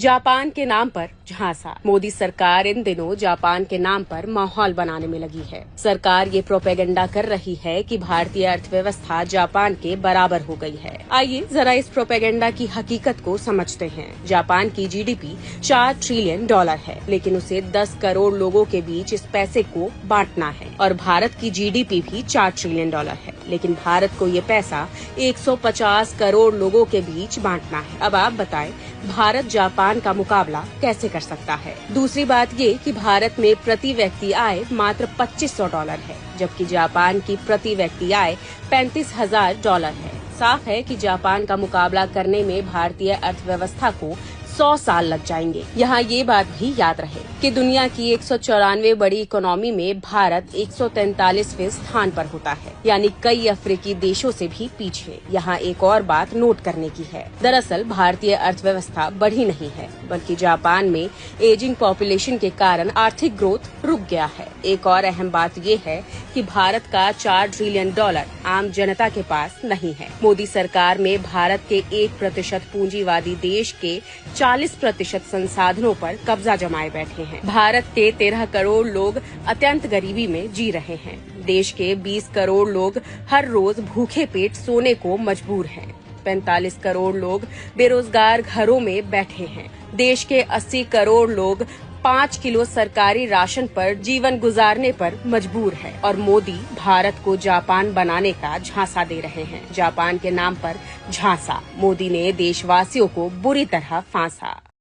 Japan के नाम पर झांसा। मोदी सरकार इन दिनों जापान के नाम पर माहौल बनाने में लगी है। सरकार ये प्रोपेगेंडा कर रही है कि भारतीय अर्थव्यवस्था जापान के बराबर हो गई है। आइए जरा इस प्रोपेगेंडा की हकीकत को समझते हैं। जापान की जीडीपी 4 ट्रिलियन डॉलर है, लेकिन उसे 10 करोड़ लोगों के बीच इस पैसे को बांटना है। और भारत की जीडीपी भी 4 ट्रिलियन डॉलर है, लेकिन भारत को ये पैसा 150 करोड़ लोगों के बीच बांटना है। अब आप बताएं, भारत जापान का मुकाबला कैसे कर सकता है? दूसरी बात ये कि भारत में प्रति व्यक्ति आय मात्र 2500 डॉलर है, जबकि जापान की प्रति व्यक्ति आय 35,000 डॉलर है। साफ है कि जापान का मुकाबला करने में भारतीय अर्थव्यवस्था को 100 साल लग जाएंगे। यहाँ ये बात भी याद रहे कि दुनिया की 194 बड़ी इकोनॉमी में भारत 143वें स्थान पर होता है, यानी कई अफ्रीकी देशों से भी पीछे। यहाँ एक और बात नोट करने की है। दरअसल भारतीय अर्थव्यवस्था बढ़ी नहीं है, बल्कि जापान में एजिंग पॉपुलेशन के कारण आर्थिक ग्रोथ रुक गया है। एक और अहम बात ये है कि भारत का 4 ट्रिलियन डॉलर आम जनता के पास नहीं है। मोदी सरकार में भारत के 1% पूंजीवादी देश के 40% संसाधनों पर कब्जा जमाए बैठे हैं। भारत के 13 करोड़ लोग अत्यंत गरीबी में जी रहे हैं। देश के 20 करोड़ लोग हर रोज भूखे पेट सोने को मजबूर हैं। 45 करोड़ लोग बेरोजगार घरों में बैठे हैं। देश के 80 करोड़ लोग 5 किलो सरकारी राशन पर जीवन गुजारने पर मजबूर है। और मोदी भारत को जापान बनाने का झांसा दे रहे हैं। जापान के नाम पर झांसा। मोदी ने देशवासियों को बुरी तरह फांसा।